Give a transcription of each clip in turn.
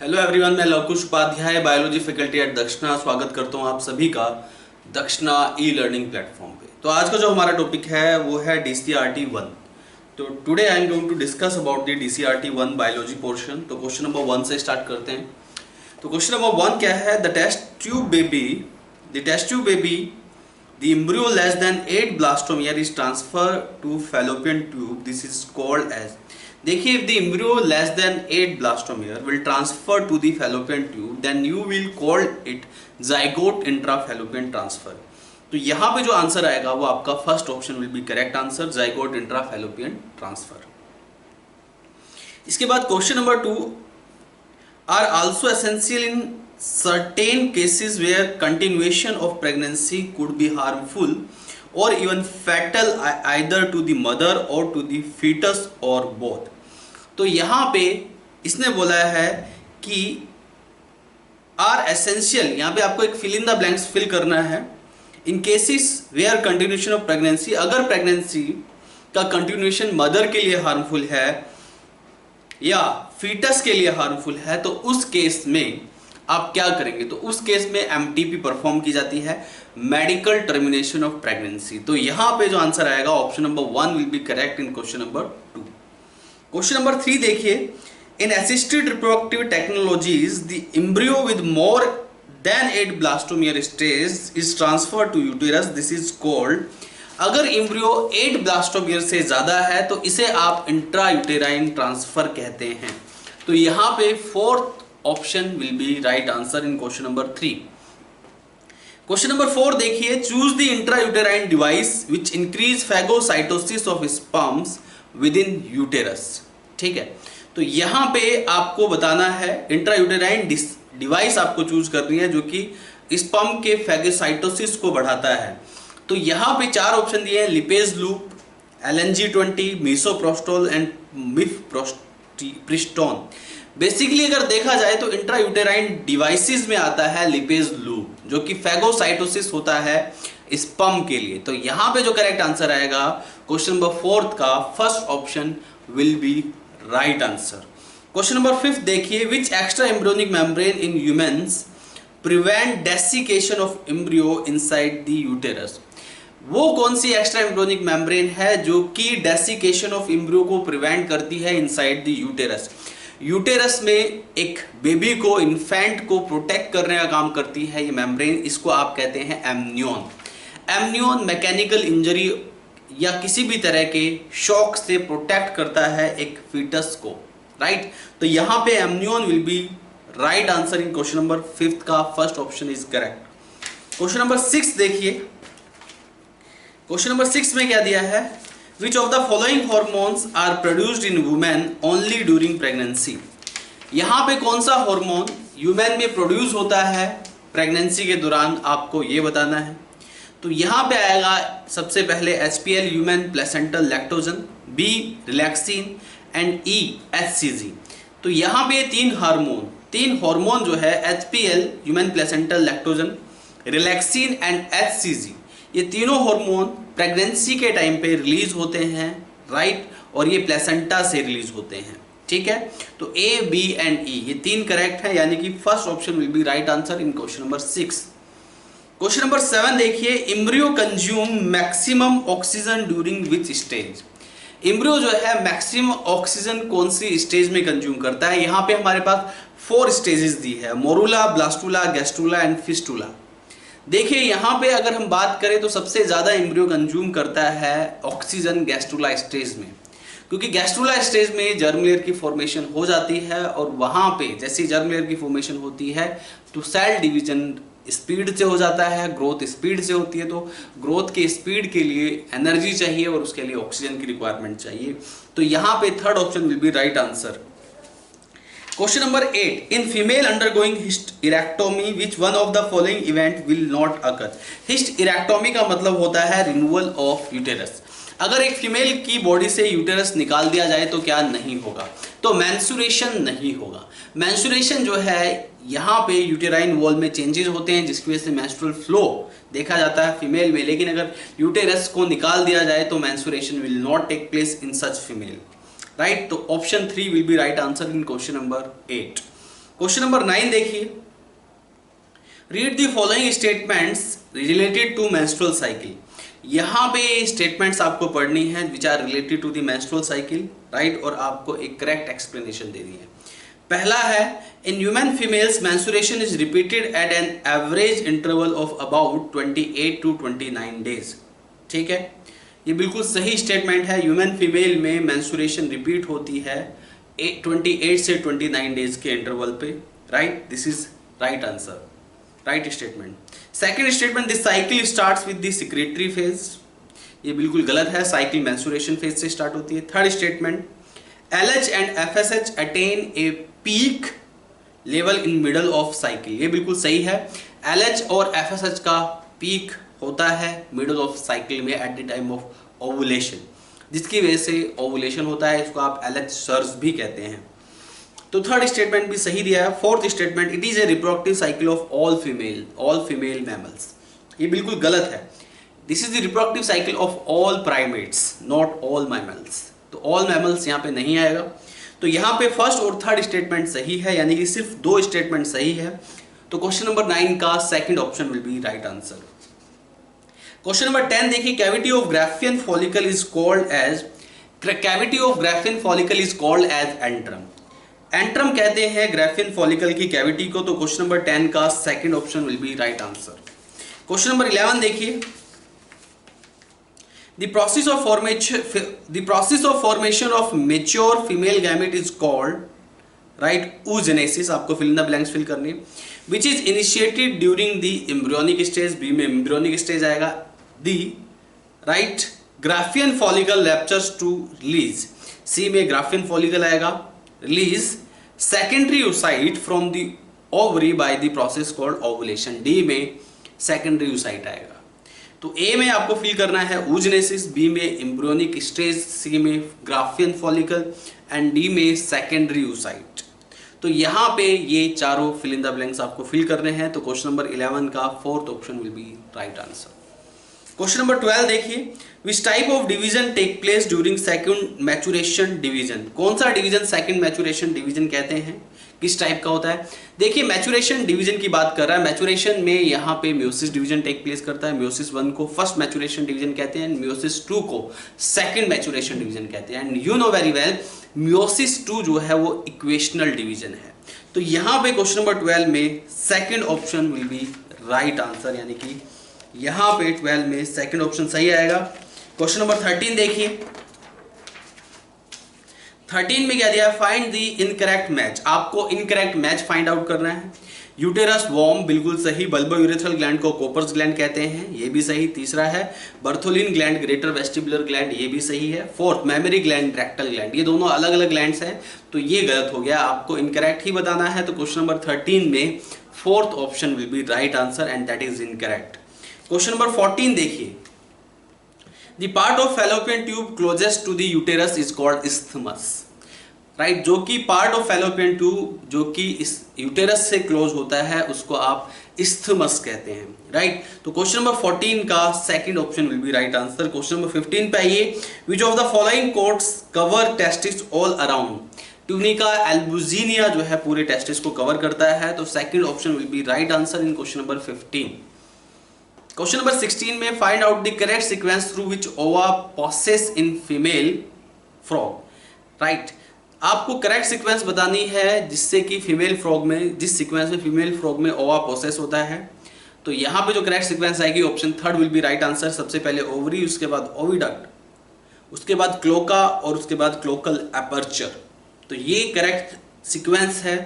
Hello everyone, मैं Lavkush Upadhyay biology faculty at Dakshina स्वागत करता हूं आप सभी का दक्षिणा ई लर्निंग प्लेटफॉर्म पे। तो आज का जो हमारा टॉपिक है वो है DCRT 1। तो today I am going to discuss about the DCRT 1 biology portion. तो क्वेश्चन नंबर 1 से स्टार्ट करते हैं। तो क्वेश्चन नंबर 1 क्या है? The test tube baby the embryo less than 8 blastomere is transferred to fallopian tube. This is called as, देखिए, if the embryo less than 8 blastomere will transfer to the fallopian tube, then you will call it zygote intrafallopian transfer. तो यहाँ पे जो answer आएगा वो आपका first option will be correct answer, zygote intrafallopian transfer। इसके बाद question number 2 are also essential in certain cases where continuation of pregnancy could be harmful or even fatal either to the mother or to the fetus or both। तो यहाँ पे इसने बोला है कि are essential, यहाँ पे आपको एक fill in the blanks fill करना है। In cases where continuation of pregnancy, अगर प्रेगनेंसी का कंटिन्यूशन मदर के लिए हार्मफुल है या फीटस के लिए हार्मफुल है, तो उस केस में आप क्या करेंगे? तो उस केस में एमटीपी परफॉर्म की जाती है, मेडिकल टर्मिनेशन ऑफ प्रेगनेंसी। तो यहां पे जो आंसर आएगा option number 1 will be correct in question number 2। Question number 3 देखिए, in assisted reproductive technologies the embryo with more than 8 blastomere stage is transferred to uterus. This is called, अगर embryo 8 blastomere से ज्यादा है तो इसे आप intra uterine transfer कहते हैं। तो यहां पे fourth option will be right answer in question number 3। Question number 4 देखिए, choose the intrauterine device which increase phagocytosis of sperms with in uterus. ठीक है, तो यहां पे आपको बताना है इंट्रायूटेराइन डिवाइस आपको चूज करनी है जो कि स्पर्म के फैगोसाइटोसिस को बढ़ाता है। तो यहां पे 4 ऑप्शन दिए हैं, Lippes loop, LNG20, misoprostol and mifepristone. Basically अगर देखा जाए तो इंट्रायूटेराइन डिवाइसेस में आता है लिपेज लूप, जो कि फैगोसाइटोसिस होता है स्पर्म के लिए। तो यहां पे जो करेक्ट आंसर आएगा क्वेश्चन नंबर 4 का first option will be right answer. Question number 5 देखिए, which extra embryonic membrane in humans prevent desiccation of embryo inside the uterus. वो कौन सी एक्स्ट्रा एम्ब्रियोनिक मेम्ब्रेन है जो कि डेसिकेशन ऑफ एम्ब्रियो को प्रिवेंट करती है इनसाइड द यूटेरस? यूटेरस में एक बेबी को, इन्फेंट को प्रोटेक्ट करने का काम करती है ये मेम्ब्रेन। इसको आप कहते हैं एमनियन। एमनियन मैकेनिकल इंजरी या किसी भी तरह के शॉक से प्रोटेक्ट करता है एक फीटस को, राइट। तो यहां पे amnion will be right answer in question number 5 का first option is correct. Question number 6 देखिए, क्वेश्चन नंबर 6 में क्या दिया है? Which of the following hormones are produced in women only during pregnancy? यहाँ पे कौन सा हार्मोन ह्यूमन में प्रोड्यूस होता है प्रेगनेंसी के दौरान, आपको ये बताना है। तो यहाँ पे आएगा सबसे पहले HPL human placental lactogen, B relaxin and E HCG। तो यहाँ पे तीन हार्मोन जो है HPL human placental lactogen, relaxin and HCG, ये तीनों हार्मोन प्रेगनेंसी के टाइम पे रिलीज होते हैं, राइट, और ये प्लेसेंटा से रिलीज होते हैं। ठीक है, तो A, B एंड E ये तीन करेक्ट है, यानी कि first option will be right answer in question number 6। Question number 7 देखिए, embryo consume maximum oxygen during which stage. Embryo जो है मैक्सिमम ऑक्सीजन कौन सी स्टेज में कंज्यूम करता है? यहाँ पे हमारे पास 4 स्टेजेस दी है, morula, blastula, gastrula and fistula. देखिए यहाँ पे अगर हम बात करें तो सबसे ज़्यादा एम्ब्रियो कंज्यूम करता है ऑक्सीजन गैस्ट्रूला स्टेज में, क्योंकि गैस्ट्रूला स्टेज में जर्म लेयर की फॉर्मेशन हो जाती है और वहाँ पे जैसे जर्म लेयर की फॉर्मेशन होती है तो सेल डिवीजन स्पीड से हो जाता है, ग्रोथ स्पीड से होती है। तो ग्रोथ के स्पीड के लिए एनर्जी चाहिए और उसके लिए ऑक्सीजन की रिक्वायरमेंट चाहिए। तो यहाँ पे third option will be right answer. Question number 8. In female undergoing hysterectomy, which one of the following event will not occur? Hysterectomy का मतलब होता है removal of uterus। अगर एक फीमेल की बॉडी से यूटेरस निकाल दिया जाए तो क्या नहीं होगा? तो मेंस्ट्रुएशन नहीं होगा। मेंस्ट्रुएशन जो है यहाँ पे यूटेराइन वॉल में चेंजेस होते हैं जिसकी वजह से मेंस्ट्रुअल फ्लो देखा जाता है फीमेल में, लेकिन अगर यूटेरस को निकाल दिया जाए तो menstruation will not take place in such female, right. तो option 3 will be right answer in question number 8। Question number 9 देखिए, read the following statements related to menstrual cycle. यहाँ पे स्टेटमेंट्स आपको पढ़नी है which are related to the menstrual cycle, right, और आपको एक करेक्ट एक्सप्लेनेशन देनी है। पहला है, in human females menstruation is repeated at an average interval of about 28 to 29 days. ठीक है, ये बिल्कुल सही स्टेटमेंट है। ह्यूमन फीमेल में मेंस्ट्रुएशन रिपीट होती है 28 से 29 डेज के इंटरवल पे, right, this is right answer, right statement. Second statement, this cycle starts with the secretary phase, ये बिल्कुल गलत है, साइकिल मेंस्ट्रुएशन फेज से स्टार्ट होती है। Third statement, LH and FSH attain a peak level in middle of cycle, ये बिल्कुल सही है। LH और FSH का पीक होता है मिडल ऑफ साइकिल में at the time of ovulation, जिसकी वजह से ओवुलेशन होता है, इसको आप LH सर्ज भी कहते हैं। तो थर्ड स्टेटमेंट भी सही दिया है। Fourth statement, it is A reproductive cycle of all female mammals, ये बिल्कुल गलत है। This is the reproductive cycle of all primates not all mammals, तो ऑल मैमल्स यहाँ पे नहीं आएगा। तो यहाँ पे फर्स्ट और थर्ड स्टेटमेंट सही है, यानी कि सिर्फ 2 स्टेटमेंट सही है। तो क्वेश्चन नंबर 9 का second option will be right answer. Question number 10 देखिए, cavity of Graafian follicle is called as, cavity of Graafian follicle is called as antrum. Antrum कहते हैं ग्राफियन फॉलिकल की कैविटी को। तो क्वेश्चन नंबर 10 का second option will be right answer. Question number 11 देखिए, the process of formation of mature female gamete is called, right, oogenesis, आपको fill in the blanks fill करनी है, which is initiated during the embryonic stage, B में embryonic stage आएगा, the right graphian follicle ruptures to release, C में graphian follicle आएगा, release secondary oocyte from the ovary by the process called ovulation, D में secondary oocyte आएगा। तो ए में आपको fill करना है oogenesis, बी में एम्ब्रियोनिक स्टेज, सी में ग्राफियन फॉलिकल एंड डी में सेकेंडरी oocyte। तो यहाँ पे ये चारों फिल इन द ब्लैंक्स आपको फिल करने हैं। तो क्वेश्चन नंबर 11 का fourth option will be right answer. Question number 12 देखिए, which type of division take place during second maturation division. कौन सा डिवीजन सेकंड मैचुरेशन डिवीजन कहते हैं, किस टाइप का होता है? देखिए मैचुरेशन डिवीजन की बात कर रहा है। मैचुरेशन में यहाँ पे म्योसिस डिवीजन टेक प्लेस करता है। म्योसिस 1 को फर्स्ट मैचुरेशन डिवीजन कहते हैं, म्योसिस 2 को सेकंड मैचुरेशन डिवीजन कहते हैं। And you know very well meiosis 2 जो है वो इक्वेशनल डिवीजन है। तो यहाँ पे क्वेश्चन नंबर 12 में second option will be right answer, यानी कि यहाँ पे 12 में सेकंड ऑप्शन सही आएगा। क्वेश्चन नंबर 13 देखिए, 13 में क्या दिया है, फाइंड द इनकरेक्ट मैच। आपको इनकरेक्ट मैच फाइंड आउट करना है। यूटेरस वॉर्म बिल्कुल सही, बल्बो यूरेथ्रल ग्लैंड को कोपर्स ग्लैंड कहते हैं, ये भी सही। तीसरा है Bartholin gland greater vestibular gland, ये भी सही है। Fourth memory gland rectal gland, ये दोनों अलग अलग ग्लैंड्स हैं, तो ये गलत हो गया, आपको इनकरेक्ट ही बताना है। तो क्वेश्चन नंबर 13 में fourth option will be right answer and that is incorrect. Question number 14 देखिए, the part of fallopian tube closest to the uterus is called isthmus, right. जो कि पार्ट ऑफ फैलोपियन ट्यूब जो कि इस यूटेरस से close होता है उसको आप isthmus कहते हैं, राइट। तो क्वेश्चन नंबर 14 का second option will be right answer. Question number 15 पे आइए, which of the following coats cover testis all around. Tunica albuginea जो है पूरे टेस्टिस को कवर करता है, तो second option will be right answer in question number 15। Question number 16 में find out the correct sequence through which ova passes in female frog, right. आपको correct sequence बतानी है जिससे कि फीमेल फ्रॉग में, जिस सीक्वेंस में फीमेल फ्रॉग में ओवा प्रोसेस होता है। तो यहाँ पे जो करेक्ट सीक्वेंस आएगी option third will be right answer. सबसे पहले ओवरी, उसके बाद ओविडक्ट, उसके बाद क्लोका और उसके बाद क्लोकल एपर्चर। तो ये करेक्ट सीक्वेंस है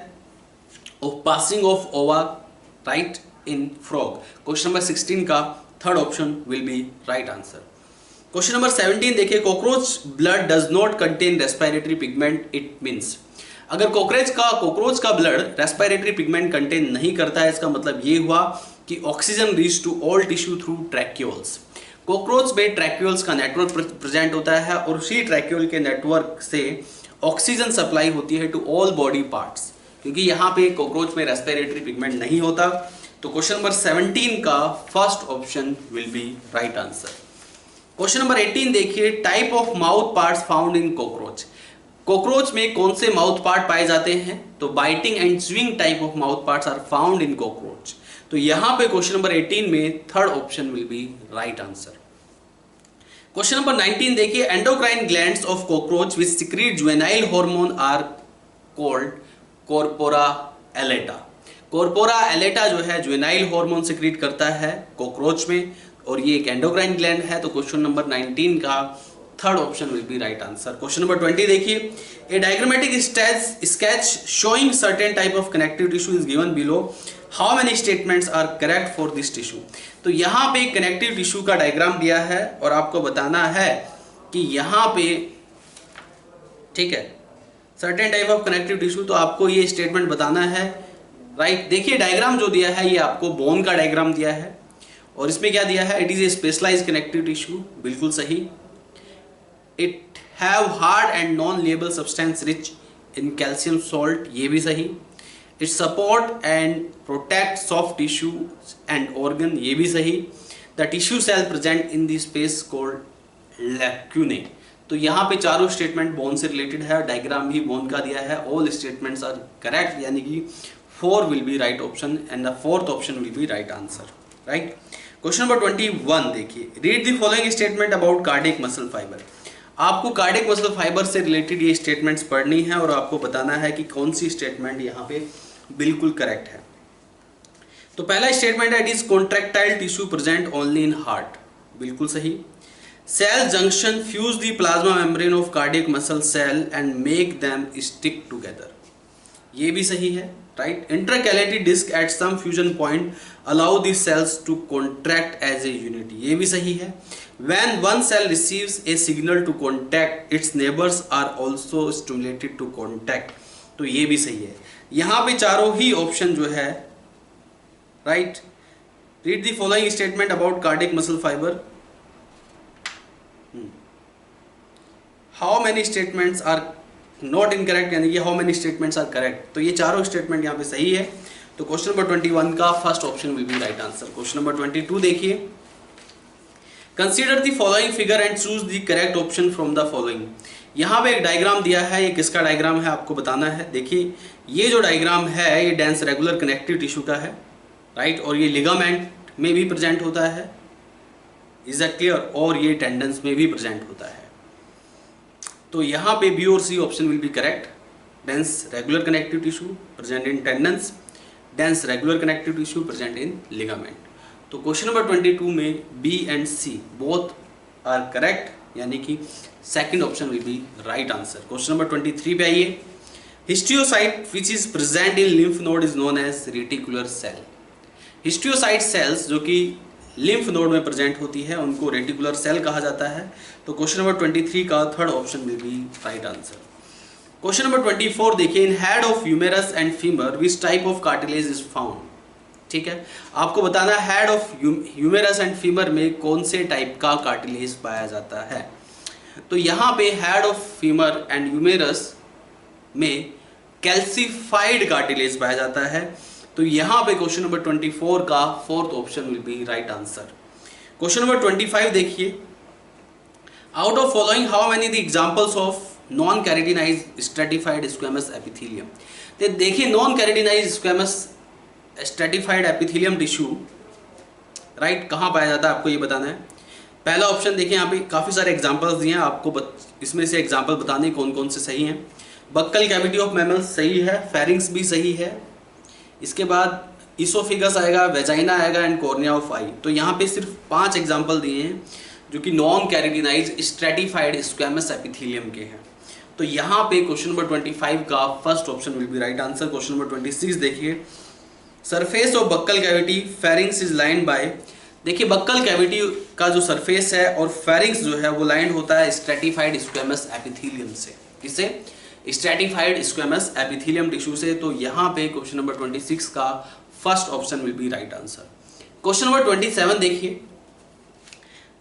of passing of ova, right, in frog. Question number 16 का third option will be right answer. Question number 17 देखिए, cockroach blood does not contain respiratory pigment, it means. अगर cockroach का blood respiratory pigment contain नहीं करता है, इसका मतलब ये हुआ कि oxygen reach to all tissue through tracheoles. Cockroach में ट्रैक्यूल्स का नेटवर्क प्रेजेंट होता है और उसी ट्रैक्यूल के नेटवर्क से ऑक्सीजन सप्लाई होती है टू ऑल बॉडी पार्ट्स, क्योंकि यहाँ पे कॉकरोच में रेस्पिरेटरी पिगमेंट नहीं होता। तो क्वेश्चन नंबर 17 का first option will be right answer. Question number 18 देखिए, type of mouth parts found in cockroach. Cockroach में कौन से माउथ पार्ट पाए जाते हैं? तो biting and chewing type of mouth parts are found in cockroach. तो यहां पे क्वेश्चन नंबर 18 में third option will be right answer. Question number 19 देखिए, endocrine glands of cockroach which secrete juvenile hormone are called corpora एलेटा। Corpora एलेटा जो है juvenile hormone secrete करता है cockroach में, और ये एक एंडोक्राइन ग्लैंड है। तो क्वेश्चन नंबर 19 का third option will be right answer. Question number 20 देखिए, a diagrammatic sketch showing certain type of connective tissue is given below, how many statements are correct for this tissue. तो यहाँ पे connective tissue का diagram दिया है और आपको बताना है कि यहाँ पे, ठीक है, certain type of connective tissue, तो आपको ये स्टेटमेंट बताना है, राइट। देखिए डायग्राम जो दिया है ये आपको बोन का डायग्राम दिया है और इसमें क्या दिया है, it is a specialised connective tissue, बिल्कुल सही। It have hard and non pliable substance rich in calcium salt, ये भी सही। It support and protect soft tissue and organ, ये भी सही। The tissue cell present in the space called lacunae. तो यहाँ पे चारों स्टेटमेंट बोन से रिलेटेड है, डायग्राम भी बोन का दिया है, ऑल स्टेटमेंट्स आर करेक्ट, यानी कि 4 will be right option and the fourth option will be right answer, right. Question number 21 देखिए, read the following statement about cardiac muscle fibre. आपको कार्डियक मसल फाइबर से related ये statements पढ़नी है और आपको बताना है कि कौन सी स्टेटमेंट यहाँ पे बिल्कुल करेक्ट है। तो पहला स्टेटमेंट है, it is contractile tissue present only in heart, बिल्कुल सही। Cell junction fuse the plasma membrane of cardiac muscle cell and make them stick together, ये भी सही है, right. Intercalated disc at some fusion point allow the cells to contract as a unit, ये भी सही है। When one cell receives a signal to contact, its neighbors are also stimulated to contact, तो ये भी सही है। यहाँ पे चारों ही ऑप्शन जो है, right. Read the following statement about cardiac muscle fibre, how many statements are not incorrect, यानी कि how many statements are correct. तो ये चारों स्टेटमेंट यहाँ पे सही है। तो क्वेश्चन नंबर 21 का first option will be right answer. Question number 22 देखिए, consider the following figure and choose the correct option from the following. यहाँ पे एक डायग्राम दिया है, ये किसका डायग्राम है आपको बताना है। देखिए ये जो डायग्राम है ये डेंस रेगुलर कनेक्टिव टिश्यू का है, राइट, और ये लिगामेंट में भी प्रेजेंट होता है, इज दैट क्लियर, और ये टेंडन्स में भी प्रेजेंट होता है। तो यहाँ पे बी और C option will be correct. Dense regular connective tissue present in tendons, dense regular connective tissue present in ligament. तो क्वेश्चन नंबर 22 में B and C both are correct, यानी कि second option will be right answer. Question number 23 पे आइए, histiocyte which is present in lymph node is known as reticular cell. Histiocyte cells जो कि lymph node में present होती है उनको रेटिकुलर सेल कहा जाता है। तो क्वेश्चन नंबर 23 का third option will be right answer. Question number 24 देखिए, in head of humerus and femur which type of cartilage is found. ठीक है, आपको बताना head of humerus and femur में कौन से टाइप का कार्टिलेज पाया जाता है। तो यहाँ पे हेड ऑफ फीमर एंड ह्यूमेरस में कैल्सिफाइड कार्टिलेज पाया जाता है। तो यहाँ पे क्वेश्चन नंबर 24 का fourth option will be right answer. Question number 25 देखिए, out of following how many the examples of non keratinised stratified squamous epithelium. तो देखिए non keratinised squamous stratified epithelium tissue, right, कहाँ पाया जाता है आपको ये बताना है। पहला ऑप्शन देखिए, यहाँ पे काफ़ी सारे एग्जांपल्स दिए हैं आपको, इसमें से एग्जांपल बताने कौन कौन से सही हैं। बक्कल कैविटी ऑफ मैमल्स सही है, फेरिंग्स भी सही है, इसके बाद इसोफिगस आएगा, वेजाइना आएगा एंड कॉर्निया ऑफ आई। तो यहाँ पे सिर्फ 5 एग्जाम्पल दिए हैं जो कि non keratinised stratified squamous epithelium के हैं। तो यहाँ पे क्वेश्चन नंबर 25 का first option will be right answer. Question number 26 देखिए, surface of buccal cavity pharynx is lined bye. देखिए बक्कल कैविटी का जो सरफेस है और फेरिंग्स जो है वो लाइंड होता है स्ट्रेटिफाइड स्क्वेमस एपिथेलियम से। किससे? स्ट्रेटिफाइड स्क्वेमस एपिथेलियम टिश्यू से। तो यहाँ पे क्वेश्चन नंबर 26 का first option will be right answer. Question number 27 देखिए,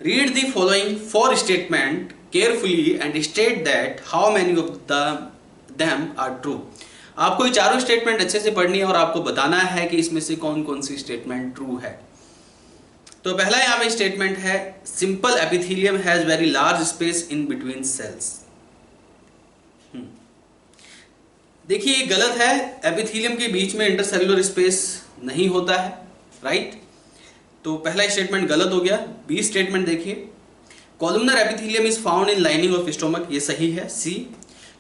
read the following 4 statement carefully and state that how many of them are true. आपको ये चारों स्टेटमेंट अच्छे से पढ़नी है और आपको बताना है कि इसमें से कौन कौन सी स्टेटमेंट ट्रू है। तो पहला यहाँ पे स्टेटमेंट है, simple epithelium has very large space in between cells. देखिए ये गलत है, एपिथेलियम के बीच में इंटरसेलुलर स्पेस नहीं होता है, राइट। तो पहला स्टेटमेंट गलत हो गया। बी स्टेटमेंट देखिए, columnar epithelium is found in lining of stomach, ये सही है। C,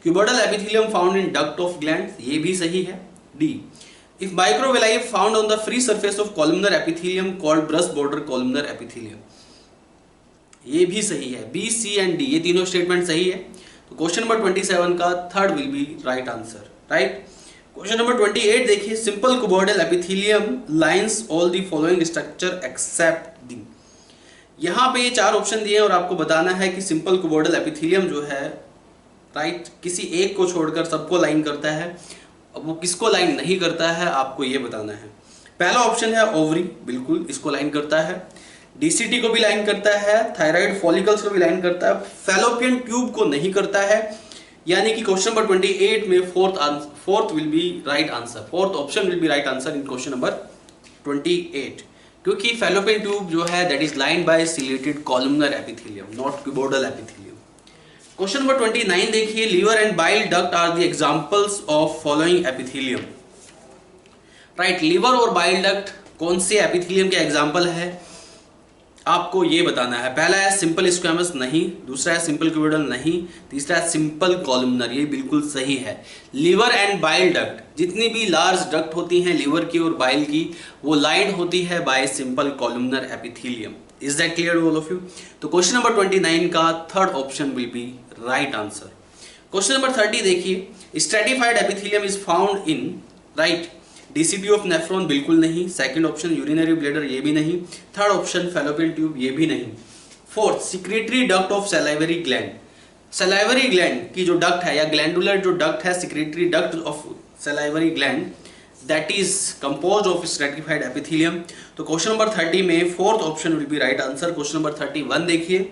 cuboidal epithelium found in duct of gland, ये भी सही है। D, if microvilli found on the free surface of columnar epithelium called brush border columnar epithelium, ये भी सही है। बी, सी एंड डी, ये तीनों स्टेटमेंट सही है। तो क्वेश्चन नंबर 27 का third will be right answer, right. Question number 28 देखिए, simple cuboidal epithelium lines all the following structure except the. यहाँ पे ये चार ऑप्शन दिए हैं और आपको बताना है कि सिंपल क्यूबोइडल एपिथेलियम जो है, राइट, किसी एक को छोड़कर सबको लाइन करता है। अब वो किसको लाइन नहीं करता है आपको ये बताना है। पहला ऑप्शन है ओवरी, बिल्कुल इसको लाइन करता है। डीसीटी को भी लाइन करता है, थायराइड फॉलिकल्स को भी लाइन करता है, फैलोपियन ट्यूब को नहीं करता है। यानी कि क्वेश्चन नंबर 28 में fourth will be right answer, fourth option will be right answer in question number 28, क्योंकि फैलोपियन ट्यूब जो है that is lined by ciliated columnar epithelium, not cuboidal epithelium. Question number 29 देखिए, liver and bile duct are the examples of following epithelium, right. Liver और bile duct कौन से epithelium के एग्जांपल है आपको ये बताना है। पहला है सिंपल स्क्वैमस, नहीं। दूसरा है सिंपल क्यूबोइडल, नहीं। तीसरा है सिंपल कॉलमनर, ये बिल्कुल सही है। लीवर एंड बाइल डक्ट, जितनी भी लार्ज डक्ट होती हैं लीवर की और बाइल की, वो लाइंड होती है bye simple columnar epithelium. Is that clear all of you? तो क्वेश्चन नंबर 29 का third option will be right answer. Question number 30 देखिए, stratified epithelium is found in, right. DCT of nephron, बिल्कुल नहीं। Second option urinary bladder, ये भी नहीं। Third option fallopian tube, ये भी नहीं। Fourth, secretory duct of salivary gland. Salivary gland की जो डक्ट है या ग्लैंडुलर जो डक्ट है, secretory duct of salivary gland, that is composed of stratified epithelium. तो क्वेश्चन नंबर 30 में fourth option will be right answer. Question number 31 देखिए,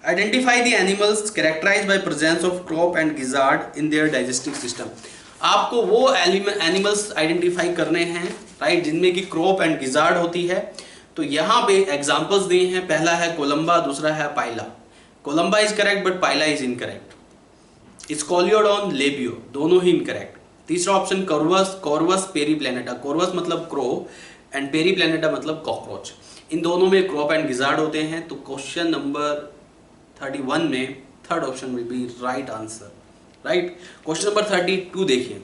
identify the animals characterised by presence of crop and gizzard in their digestive system. आपको वो animals identify करने हैं, right, जिनमें की crop and gizzard होती है। तो यहाँ पे एग्जांपल्स दिए हैं, पहला है कोलंबा, दूसरा है Pila. Columba is correct but Pila is incorrect. Scoliodon, Labeo, दोनों ही इनकरेक्ट। तीसरा option Corvus, Corvus Periplaneta, Corvus मतलब क्रो एंड पेरीप्लैनेटा मतलब कॉकरोच, इन दोनों में क्रॉप एंड गिजार्ड होते हैं। तो क्वेश्चन नंबर 31 में third option will be right answer, right. Question number 32 देखिए,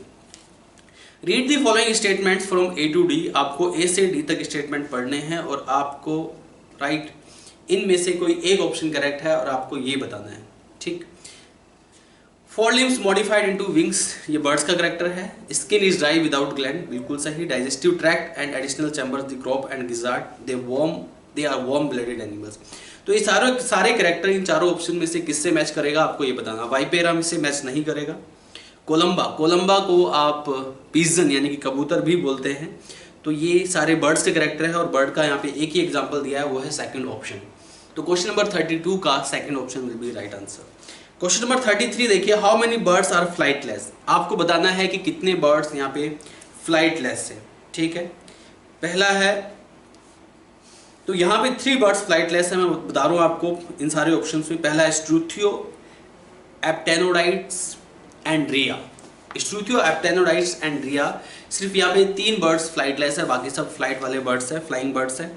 read the following statements from A to D. आपको ए से डी तक स्टेटमेंट पढ़ने हैं और आपको, राइट, इनमें से कोई एक ऑप्शन करेक्ट है और आपको ये बताना है, ठीक। Fore limbs modified into wings, ये बर्ड्स का करेक्टर है। Skin is dry without gland, बिल्कुल सही। Digestive tract and additional chambers, the crop and gizzard, they are warm blooded animals. तो ये सारे करेक्टर इन चारों ऑप्शन में से किससे मैच करेगा आपको ये बताना। वाइपेरा से मैच नहीं करेगा। कोलंबा को आप पिजन यानी कि कबूतर भी बोलते हैं। तो ये सारे बर्ड्स के करेक्टर है और बर्ड का यहाँ पे एक ही एग्जांपल दिया है, वो है सेकंड ऑप्शन। तो क्वेश्चन नंबर 32 का second option will be right answer. Question number 33 देखिए, how many birds are flightless. आपको बताना है कि कितने बर्ड्स यहाँ पे फ्लाइटलेस है, ठीक है। पहला है, तो यहाँ पे 3 बर्ड्स फ्लाइटलेस है, मैं बता रहा हूँ आपको इन सारे ऑप्शंस में। पहला है Struthio Aptenodytes and Rhea. Struthio Aptenodytes and Rhea, सिर्फ यहाँ पे 3 बर्ड्स फ्लाइटलेस है, बाकी सब फ्लाइट वाले बर्ड्स है, फ्लाइंग बर्ड्स है।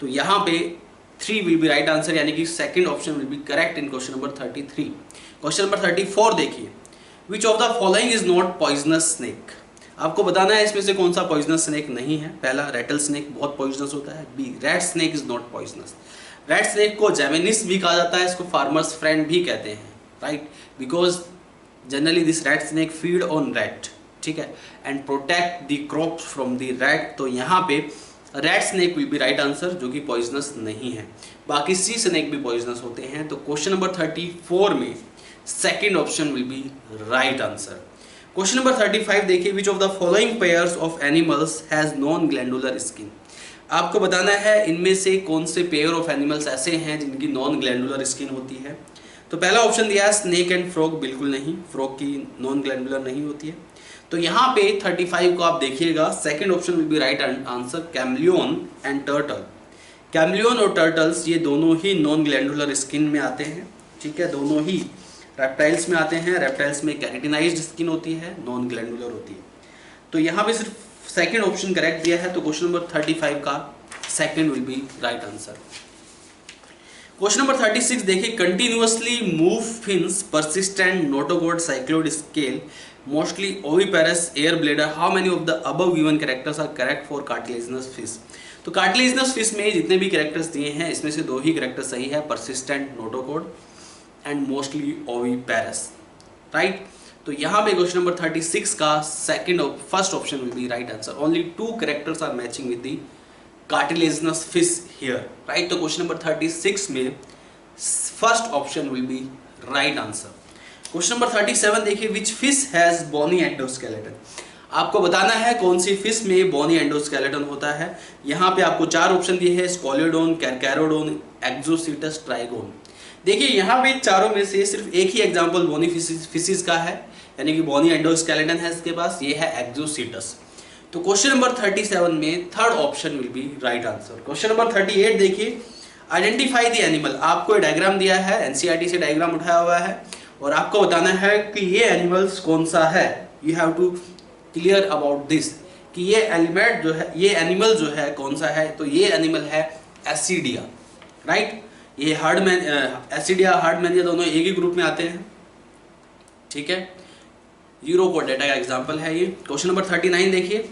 तो यहाँ पे 3 विल बी राइट आंसर, यानी कि second option will be correct in question number 33। Question number 34 देखिए, which of the following is not poisonous snake. आपको बताना है इसमें से कौन सा पॉइजनस स्नेक नहीं है। पहला, रेटल स्नेक बहुत पॉइजनस होता है। B, rat snake is not poisonous. Rat snake को जेमिनिस भी कहा जाता है, इसको फार्मर्स फ्रेंड भी कहते हैं, right, because generally this rat snake feed on rat, ठीक है, and protect the crops from the rat. तो यहाँ पे rat snake will be right answer, जो कि पॉइजनस नहीं है। बाकी सी स्नेक भी पॉइजनस होते हैं। तो क्वेश्चन नंबर 34 में second option will be right answer. Question number 35 देखिए, which of the following pairs of animals has non glandular skin. आपको बताना है इनमें से कौन से पेयर ऑफ एनिमल्स ऐसे हैं जिनकी नॉन ग्लैंडुलर स्किन होती है। तो पहला ऑप्शन दिया है स्नेक एंड फ्रॉग, बिल्कुल नहीं, फ्रॉग की नॉन ग्लैंडुलर नहीं होती है। तो यहाँ पे 35 को आप देखिएगा, second option will be right answer, chameleon and turtle. Chameleon और टर्टल्स ये दोनों ही नॉन ग्लैंडुलर स्किन में आते हैं, ठीक है, दोनों ही, रेप्टाइल्स में आते हैं। रेप्टाइल्स में कैरेटिनाइज्ड स्किन होती है, नॉन ग्लैंडुलर होती है। तो यहाँ पे सिर्फ सेकंड ऑप्शन करेक्ट दिया है, तो क्वेश्चन नंबर 35 का second will be right answer. Question number 36 देखिए, continuously move fins, persistent, notochord, cycloid scale, mostly oviparous, air bladder, how many of the above given characters are correct for cartilaginous fish. तो cartilaginous fish में जितने भी characters दिए हैं इसमें से 2 ही character सही है, persistent, notochord and mostly oviparous, right. तो यहाँ पे क्वेश्चन नंबर 36 का first option will be right answer. Only 2 characters are matching with the cartilaginous fish here, right. तो क्वेश्चन नंबर 36 में first option will be right answer. Question number 37 देखिए, which fish has bony endoskeleton. आपको बताना है कौन सी fish में bony endoskeleton होता है। यहाँ पे आपको 4 ऑप्शन दिए हैं, स्कोलियोडोन, कैरकैरोडोन, एक्सोसीटस, ट्राइगोन। देखिए यहाँ पे चारों में से सिर्फ एक ही एग्जांपल बोनी फिशिस का है, यानी कि बोनी एंडोस्केलेटन है इसके पास, ये है एक्सोसीटस। तो क्वेश्चन नंबर 37 में third option will be right answer. Question number 38 देखिए, आइडेंटिफाई द एनिमल। आपको डायग्राम दिया है, एनसीईआरटी से डायग्राम उठाया हुआ है और आपको बताना है कि ये एनिमल्स कौन सा है। You have to clear about this कि ये एलिमेंट जो है, ये एनिमल जो है कौन सा है। तो ये एनिमल है एसिडिया, राइट। ये एसिडिया, हार्डमैनिया दोनों एक ही ग्रुप में आते हैं, ठीक है। यूरोपोडेटा का एग्जांपल है ये। क्वेश्चन नंबर 39 देखिए,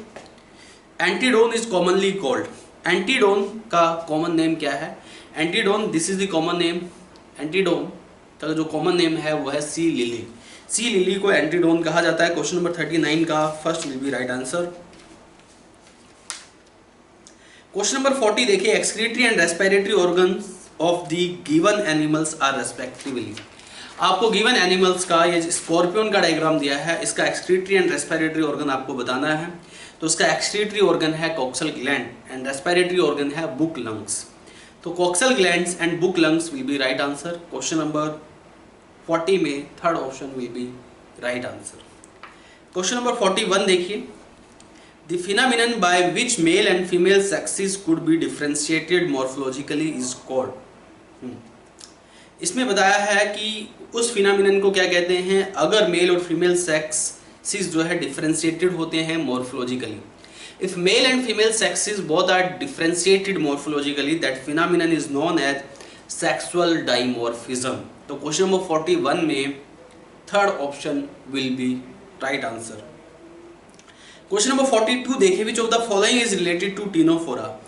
Antedon is commonly called. Antedon का कॉमन नेम क्या है? Antedon, this is the common name. Antedon का जो कॉमन नेम है वो है सी लिली। सी लिली को एंटीडोन कहा जाता है। क्वेश्चन नंबर 39 का first will be right answer. Question number 40 देखिए, excretory and respiratory organs of the given animals are respectively. आपको गिवन एनिमल्स का ये स्कॉर्पियन का डायग्राम दिया है, इसका एक्सक्रीटरी एंड रेस्पिरेटरी ऑर्गन आपको बताना है। तो इसका एक्सक्रीटरी ऑर्गन है coxal gland and respiratory organ है बुक लंग्स। तो coxal glands and book lungs will be right answer. Question number 40 में third option will be right answer. Question number 41 देखिए, the phenomenon by which mail and female sexes could be differentiated morphologically is called. इसमें बताया है कि उस phenomenon को क्या कहते हैं अगर मेल और फीमेल सेक्सेस जो है डिफरेंशिएटेड होते हैं morphologically. If male and female sexes both are differentiated morphologically, that phenomenon is known as sexual dimorphism. तो क्वेश्चन नंबर 41 में third option will be right answer. Question number 42 देखिए, which of the following is related to Ctenophora.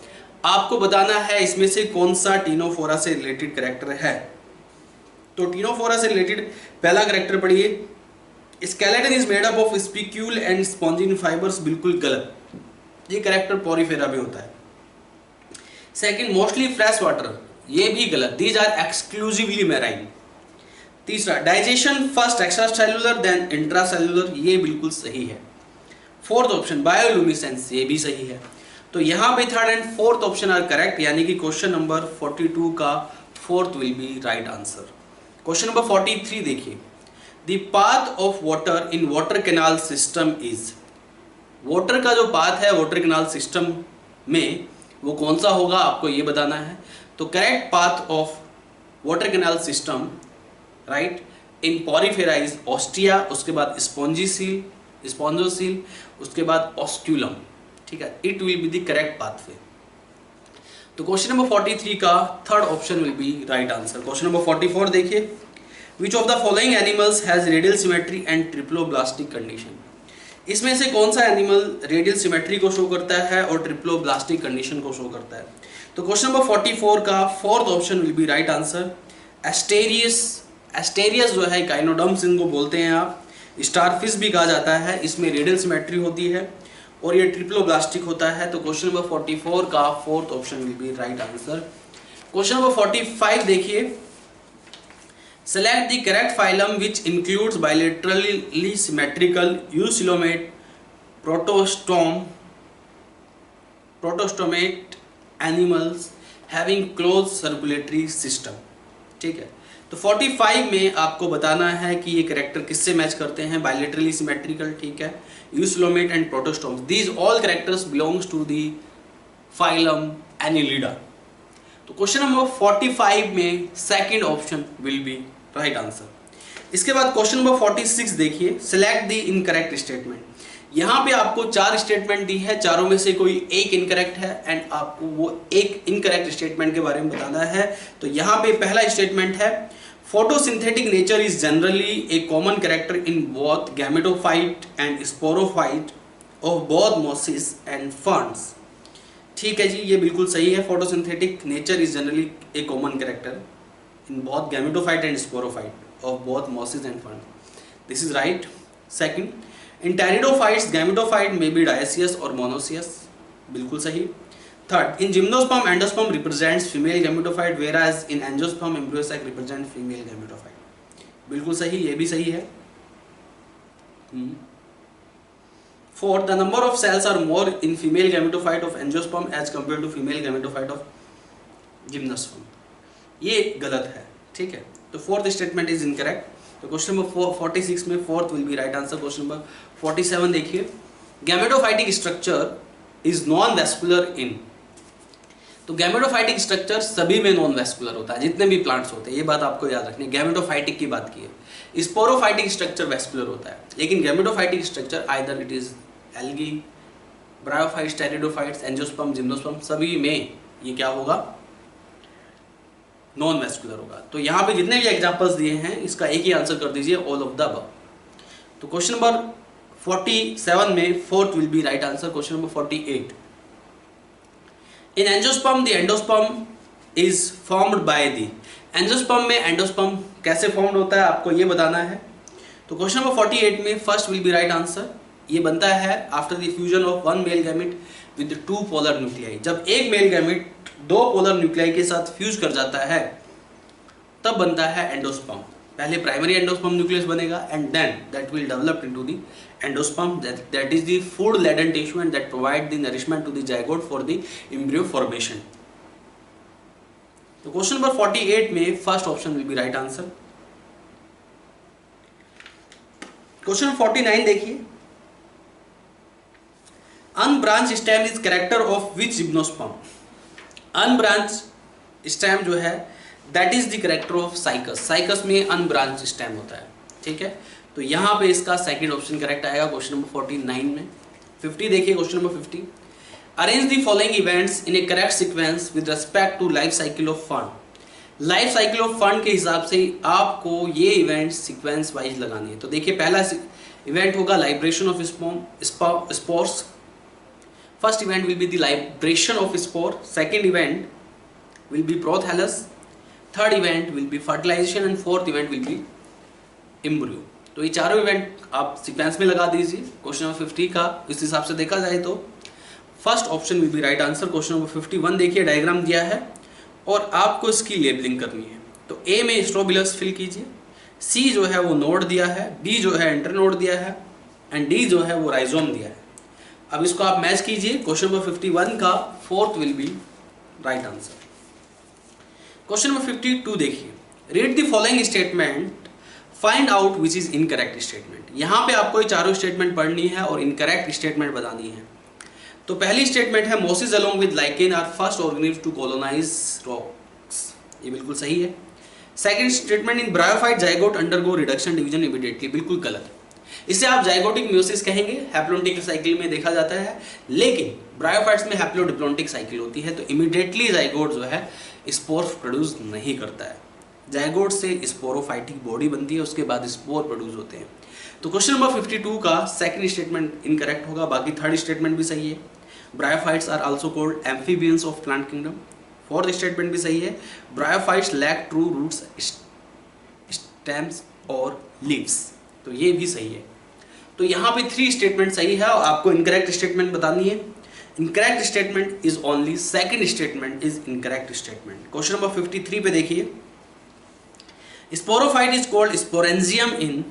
आपको बताना है इसमें से कौन सा टीनोफोरा से रिलेटेड कैरेक्टर है। तो टीनोफोरा से रिलेटेड पहला कैरेक्टर पढ़िए, skeleton is made up of spicule and spongin fibres. बिल्कुल गलत, ये कैरेक्टर पॉरीफेरा में होता है। सेकंड, मोस्टली फ्रेश वाटर, ये भी गलत, दीज आर एक्सक्लूसिवली मैराइन। तीसरा, digestion first extra cellular then intra cellular, ये बिल्कुल सही है। फोर्थ ऑप्शन, बायोलुमिनेसेंस, ये भी सही है। तो यहाँ पे third and fourth option are correct, यानी कि क्वेश्चन नंबर 42 का fourth will be right answer. Question number 43 देखिए, the path of water in water canal system is. Water का जो पाथ है वाटर कैनाल सिस्टम में वो कौन सा होगा, आपको ये बताना है। तो correct path of water canal system, right, in Porifera is ostia, उसके बाद स्पॉन्जोसील, उसके बाद ऑस्क्यूलम, ठीक है। It will be the correct pathway. तो क्वेश्चन नंबर 43 का third option will be right answer. Question number 44 देखिए, which of the following animals has radial symmetry and triploblastic condition. इसमें से कौन सा एनिमल रेडियल सिमेट्री को शो करता है और ट्रिप्लोब्लास्टिक कंडीशन को शो करता है। तो क्वेश्चन नंबर 44 का fourth option will be right answer, Asterias. Asterias जो है काइनोडर्म्स इनको बोलते हैं आप, स्टारफिश भी कहा जाता है, इसमें रेडियल सिमेट्री होती है और ये ट्रिप्लोब्लास्टिक होता है। तो क्वेश्चन नंबर 44 का fourth option will be right answer. Question number 45 देखिए, select the correct phylum which includes bilaterally symmetrical eucoelomate protostomate animals having close circulatory system, ठीक है। तो 45 में आपको बताना है कि ये कैरेक्टर किससे मैच करते हैं, बायलेटरली सिमेट्रिकल, ठीक है, eucoelomate and protostomes, these all characters belongs to the phylum Annelida. तो क्वेश्चन नंबर 45 में second option will be right answer. इसके बाद क्वेश्चन नंबर 46 देखिए, सिलेक्ट द इनकरेक्ट स्टेटमेंट। यहाँ पे आपको 4 स्टेटमेंट दी है, चारों में से कोई एक इनकरेक्ट है एंड आपको वो एक इनकरेक्ट स्टेटमेंट के बारे में बताना है। तो यहाँ पे पहला स्टेटमेंट है, photosynthetic nature is generally a common character in both gametophyte and sporophyte of both mosses and ferns. ठीक है जी, ये बिल्कुल सही है। Photosynthetic nature is generally a common character in both gametophyte and sporophyte of both mosses and ferns. This is right. Second, in pteridophytes gametophyte may be dioecious और monoecious, बिल्कुल सही। Third, in gymnosperm endosperm represents female gametophyte whereas in angiosperm एम्ब्रियोसाइक represent female gametophyte, बिल्कुल सही, ये भी सही है। Fourth, the number of cells are more in female gametophyte of angiosperm as compared to female gametophyte of gymnosperm, ये गलत है। ठीक है, तो फोर्थ स्टेटमेंट इज इनकरेक्ट। तो क्वेश्चन नंबर 46 में fourth will be right answer. Question number 47 देखिए, gametophytic structure is non vascular in. तो गैमेटोफाइटिक स्ट्रक्चर सभी में नॉन वेस्कुलर होता है, जितने भी प्लांट्स होते हैं, ये बात आपको याद रखनी है। गैमेटोफाइटिक की बात की है, स्पोरोफाइटिक स्ट्रक्चर वेस्कुलर होता है, लेकिन gametophytic structure either it is algae, bryophytes, pteridophytes, angiosperm, gymnosperm, सभी में ये क्या होगा, नॉन वेस्कुलर होगा। तो यहाँ पे जितने भी एग्जांपल्स दिए हैं इसका एक ही आंसर कर दीजिए, ऑल ऑफ द अबव। तो क्वेश्चन नंबर 47 में fourth will be right answer. Question number 48, in angiosperm the endosperm is formed by the. Angiosperm में एंडोस्पर्म कैसे फॉर्म्ड होता है आपको ये बताना है। तो क्वेश्चन नंबर 48 में first will be right answer. ये बनता है after the fusion of one male gamete with 2 polar nuclei. जब एक मेल गैमेट 2 पोलर न्यूक्लियाई के साथ फ्यूज कर जाता है तब बनता है एंडोस्पर्म। पहले प्राइमरी एंडोस्पर्म न्यूक्लियस बनेगा and then that will develop into the endosperm, that is the food laden tissue and that provide the nourishment to the zygote for the embryo formation. तो question number 48 में first option will be right answer. Question 49 देखिए, unbranched stem is character of which gymnosperm. Unbranched stem जो है that is the character of Cycas. Cycas में unbranched stem होता है। ठीक है, तो यहाँ पे इसका सेकंड ऑप्शन करेक्ट आएगा क्वेश्चन नंबर 49 में। 50 देखिए, question number 50, arrange the following events in a correct sequence with respect to life cycle of फंड। लाइफ साइकिल ऑफ फंड के हिसाब से आपको ये इवेंट सीक्वेंस वाइज लगानी है। तो देखिए, पहला इवेंट होगा liberation of spores. First event will be the liberation of spore, second event will be prothallus, third event will be fertilization and fourth event will be embryo। तो ये चारों event आप सीक्वेंस में लगा दीजिए। क्वेश्चन नंबर 50 का इस हिसाब से देखा जाए तो first option will be right answer. Question number 51 देखिए, डायग्राम दिया है और आपको इसकी लेबलिंग करनी है। तो ए में स्ट्रोबिलस फिल कीजिए, सी जो है वो नोड दिया है, बी जो है इंटरनोड दिया है एंड डी जो है वो राइजोम दिया है। अब इसको आप मैच कीजिए। क्वेश्चन नंबर 51 का fourth will be right answer. Question number 52 देखिए, read the following statement, find out which is incorrect statement. यहाँ पे आपको ये चारों स्टेटमेंट पढ़नी है और इनकरेक्ट स्टेटमेंट बतानी है। तो पहली स्टेटमेंट है, mosses along with lichen are first organism to colonise rocks, ये बिल्कुल सही है। Second statement, in bryophyte zygote undergo reduction division immediately, बिल्कुल गलत है। इसे आप जाइगोटिक म्यूसिस कहेंगे, हैप्लोडिप्लोइडिक साइकिल में देखा जाता है, लेकिन ब्रायोफाइट्स में हैप्लोडिप्लोइडिक साइकिल होती है। तो इमीडिएटली जाइगोट जो है स्पोर्स प्रोड्यूस नहीं करता है। जाइगोट से स्पोरोफाइटिक बॉडी बनती है, उसके बाद स्पोर प्रोड्यूस होते हैं। तो क्वेश्चन नंबर 52 का सेकंड स्टेटमेंट इनकरेक्ट होगा, बाकी थर्ड स्टेटमेंट भी सही है। Bryophytes are also called amphibians of plant kingdom, fourth statement भी सही है। Bryophytes lack true roots, stems और लीव्स, तो ये भी सही है। तो यहाँ पे 3 स्टेटमेंट सही है और आपको इनकरेक्ट स्टेटमेंट बतानी है। Incorrect statement is only second statement is incorrect statement. Question number 53 पे देखिए, sporophyte is called sporangium in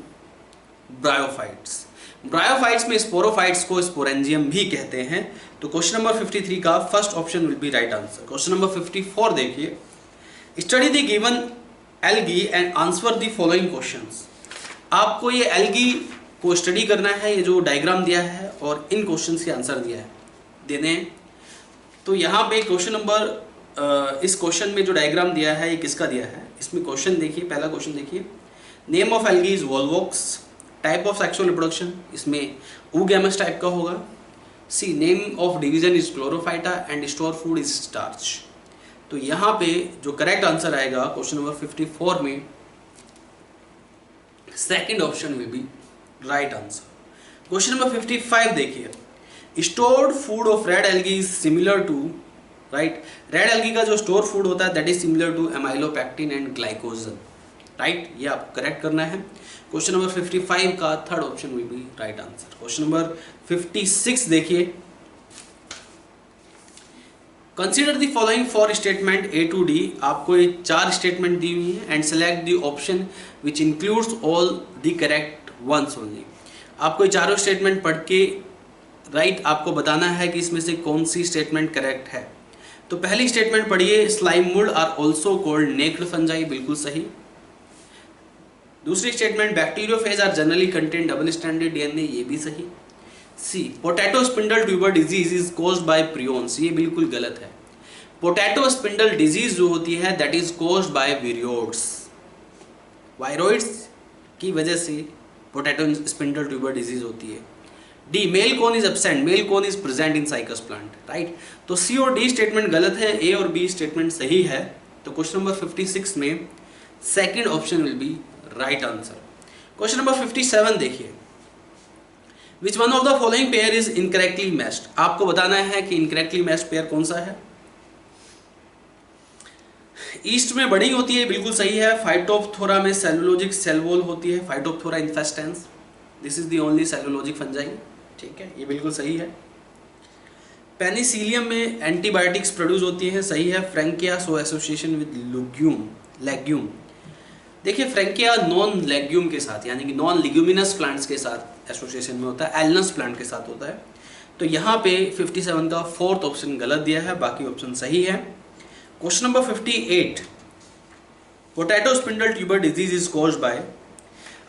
bryophytes. Bryophytes में स्पोरोफाइट्स को स्पोरेंजियम भी कहते हैं। तो क्वेश्चन नंबर 53 का first option will be right answer. Question number 54 देखिए, study the given algae and answer the following questions. आपको ये एल्गी को स्टडी करना है, ये जो डायग्राम दिया है और इन क्वेश्चंस के आंसर दिया है देने। तो यहाँ पे क्वेश्चन नंबर इस क्वेश्चन में जो डायग्राम दिया है ये किसका दिया है, इसमें क्वेश्चन देखिए, पहला क्वेश्चन देखिए, name of algae is Volvox. Type of sexual reproduction, इसमें oogamous टाइप का होगा। C name of division is Chlorophyta and store food is starch. तो यहाँ पे जो करेक्ट आंसर आएगा क्वेश्चन नंबर 54 में second option will be right answer. Question number 55 देखिए, stored food of red algae is similar to, right, red algae का जो store food होता है that is similar to amylopectin and glycogen, right, ये आपको correct करना है। क्वेश्चन नंबर 55 का third option will be right answer. Question number 56 देखिए, consider the following four statement A to D. आपको ये 4 स्टेटमेंट दी हुई है and select the option which includes all the correct ones only. आपको ये चारों स्टेटमेंट पढ़ के राइट आपको बताना है कि इसमें से कौन सी स्टेटमेंट करेक्ट है। तो पहली स्टेटमेंट पढ़िए, slime mould are also called naked fungi, बिल्कुल सही। दूसरी statement, bacteriophage are generally contain double standard DNA, ये भी सही। C potato spindle tuber disease is caused by prions, ये बिल्कुल गलत है। पोटैटो स्पिंडल डिजीज जो होती है that is caused by viroids, viroids की वजह से पोटैटो स्पिंडल ट्यूबर डिजीज होती है। D male cone is absent, male cone is present in cycas plant, right. तो सी और डी स्टेटमेंट गलत है, ए और बी स्टेटमेंट सही है। तो क्वेश्चन नंबर 56 में second option will be right answer. Question number 57 देखिए, which one of the following pair is incorrectly matched. आपको बताना है कि इनकरेक्टली मैच्ड पेयर कौन सा है। ईस्ट में बड़ी होती है, बिल्कुल सही है। फाइटोप्थोरा में सेलुलोजिक सेल वॉल होती है, Phytophthora infestans, this is the only cellulosic fungi, ठीक है, ये बिल्कुल सही है। पेनिसिलियम में एंटीबायोटिक्स प्रोड्यूस होती हैं, सही है। Frankia so association with legume, देखिए फ्रैंकिया नॉन लेग्यूम के साथ यानी कि नॉन लिग्यूमिनस प्लांट्स के साथ एसोसिएशन में होता है, एल्नस प्लांट के साथ होता है। तो यहाँ पे 57 का फोर्थ ऑप्शन गलत दिया है, बाकी ऑप्शन सही है। Question number 58, potato spindle tuber disease is caused bye,